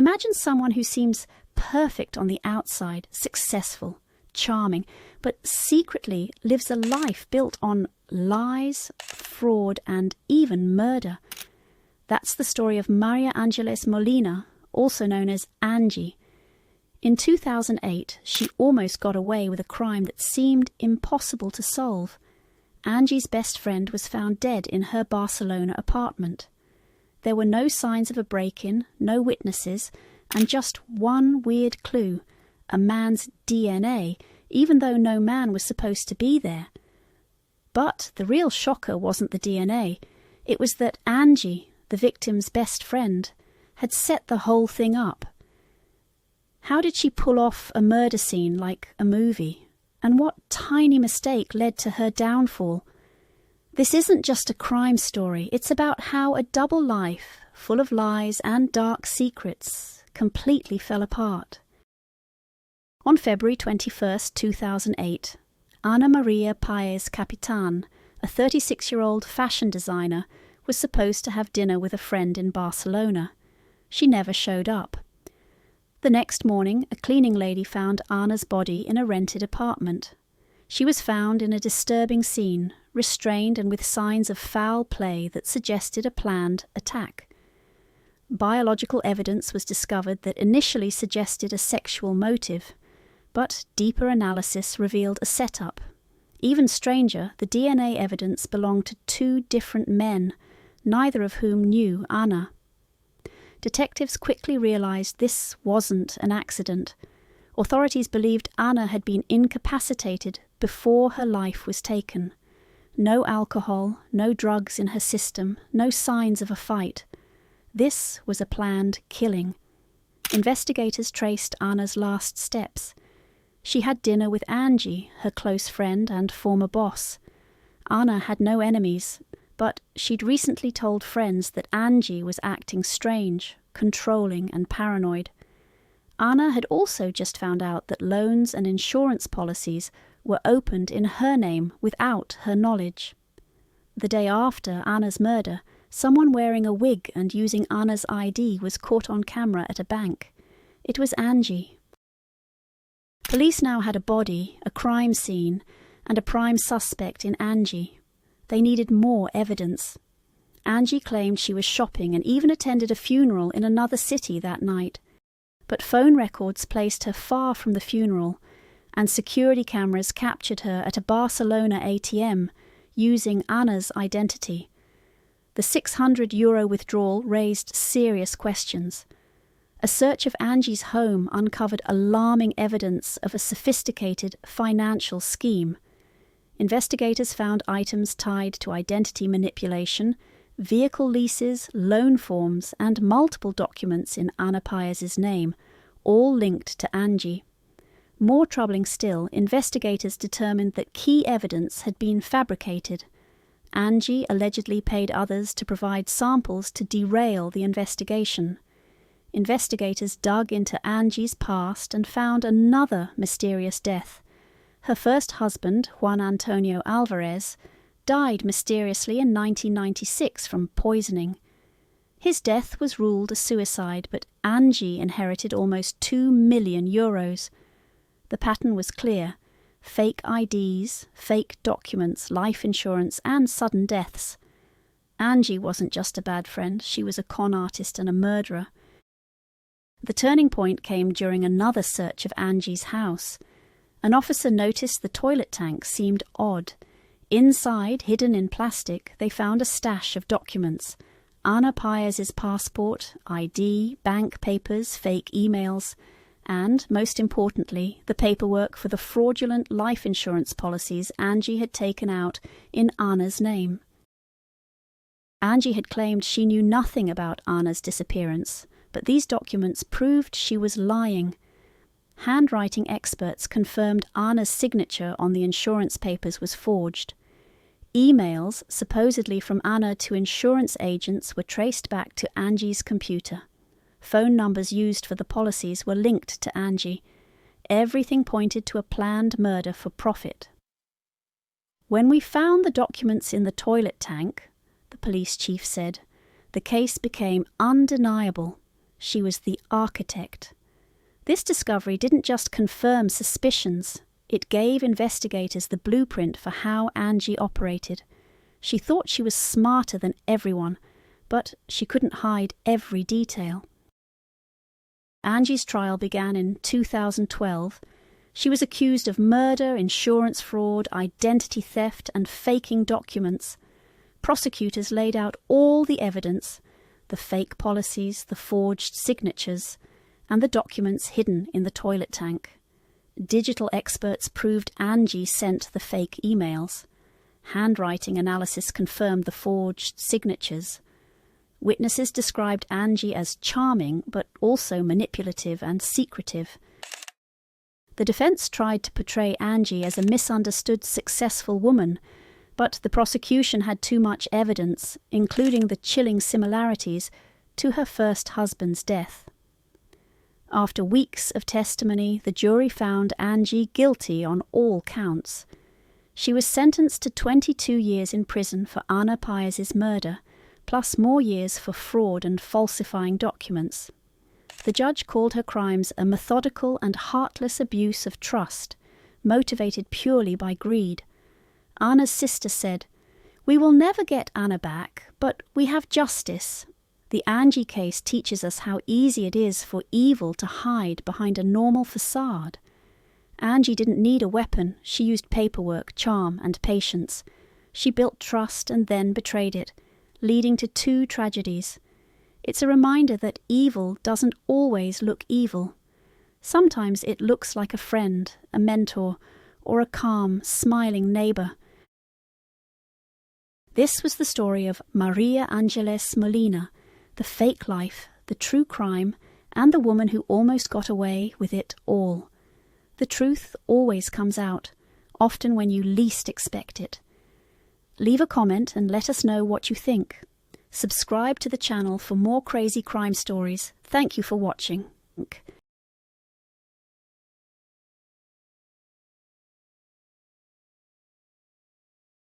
Imagine someone who seems perfect on the outside, successful, charming, but secretly lives a life built on lies, fraud, and even murder. That's the story of María Ángeles Molina, also known as Angi. In 2008, she almost got away with a crime that seemed impossible to solve. Angi's best friend was found dead in her Barcelona apartment. There were no signs of a break-in, no witnesses, and just one weird clue, a man's DNA, even though no man was supposed to be there. But the real shocker wasn't the DNA. It was that Angi, the victim's best friend, had set the whole thing up. How did she pull off a murder scene like a movie? And what tiny mistake led to her downfall? This isn't just a crime story. It's about how a double life, full of lies and dark secrets, completely fell apart. On February 21st, 2008, Ana Páez Capitan, a 36-year-old fashion designer, was supposed to have dinner with a friend in Barcelona. She never showed up. The next morning, a cleaning lady found Ana's body in a rented apartment. She was found in a disturbing scene, restrained and with signs of foul play that suggested a planned attack. Biological evidence was discovered that initially suggested a sexual motive, but deeper analysis revealed a setup. Even stranger, the DNA evidence belonged to two different men, neither of whom knew Ana. Detectives quickly realized this wasn't an accident. Authorities believed Ana had been incapacitated before her life was taken. No alcohol, no drugs in her system, no signs of a fight. This was a planned killing. Investigators traced Ana's last steps. She had dinner with Angi, her close friend and former boss. Ana had no enemies, but she'd recently told friends that Angi was acting strange, controlling and paranoid. Ana had also just found out that loans and insurance policies were opened in her name without her knowledge. The day after Ana's murder, someone wearing a wig and using Ana's ID was caught on camera at a bank. It was Angi. Police now had a body, a crime scene, and a prime suspect in Angi. They needed more evidence. Angi claimed she was shopping and even attended a funeral in another city that night. But phone records placed her far from the funeral, and security cameras captured her at a Barcelona ATM using Ana's identity. The €600 withdrawal raised serious questions. A search of Angi's home uncovered alarming evidence of a sophisticated financial scheme. Investigators found items tied to identity manipulation, vehicle leases, loan forms, and multiple documents in Ana Páez's name, all linked to Angi. More troubling still, investigators determined that key evidence had been fabricated. Angi allegedly paid others to provide samples to derail the investigation. Investigators dug into Angi's past and found another mysterious death. Her first husband, Juan Antonio Alvarez, died mysteriously in 1996 from poisoning. His death was ruled a suicide, but Angi inherited almost €2 million. The pattern was clear: fake IDs, fake documents, life insurance, and sudden deaths. Angi wasn't just a bad friend, she was a con artist and a murderer. The turning point came during another search of Angi's house. An officer noticed the toilet tank seemed odd. Inside, hidden in plastic, they found a stash of documents: Ana Páez's passport, ID, bank papers, fake emails, and, most importantly, the paperwork for the fraudulent life insurance policies Angi had taken out in Ana's name. Angi had claimed she knew nothing about Ana's disappearance, but these documents proved she was lying. Handwriting experts confirmed Ana's signature on the insurance papers was forged. Emails, supposedly from Ana to insurance agents, were traced back to Angi's computer. Phone numbers used for the policies were linked to Angi. Everything pointed to a planned murder for profit. When we found the documents in the toilet tank, the police chief said, the case became undeniable. She was the architect. This discovery didn't just confirm suspicions, it gave investigators the blueprint for how Angi operated. She thought she was smarter than everyone, but she couldn't hide every detail. Angi's trial began in 2012. She was accused of murder, insurance fraud, identity theft, and faking documents. Prosecutors laid out all the evidence, the fake policies, the forged signatures, and the documents hidden in the toilet tank. Digital experts proved Angi sent the fake emails. Handwriting analysis confirmed the forged signatures. Witnesses described Angi as charming, but also manipulative and secretive. The defense tried to portray Angi as a misunderstood, successful woman, but the prosecution had too much evidence, including the chilling similarities to her first husband's death. After weeks of testimony, the jury found Angi guilty on all counts. She was sentenced to 22 years in prison for Ana Páez's murder, plus more years for fraud and falsifying documents. The judge called her crimes a methodical and heartless abuse of trust, motivated purely by greed. Ana's sister said, "We will never get Ana back, but we have justice." The Angi case teaches us how easy it is for evil to hide behind a normal facade. Angi didn't need a weapon. She used paperwork, charm, and patience. She built trust and then betrayed it, leading to 2 tragedies. It's a reminder that evil doesn't always look evil. Sometimes it looks like a friend, a mentor, or a calm, smiling neighbor. This was the story of María Ángeles Molina, the fake life, the true crime, and the woman who almost got away with it all. The truth always comes out, often when you least expect it. Leave a comment and let us know what you think. Subscribe to the channel for more crazy crime stories. Thank you for watching.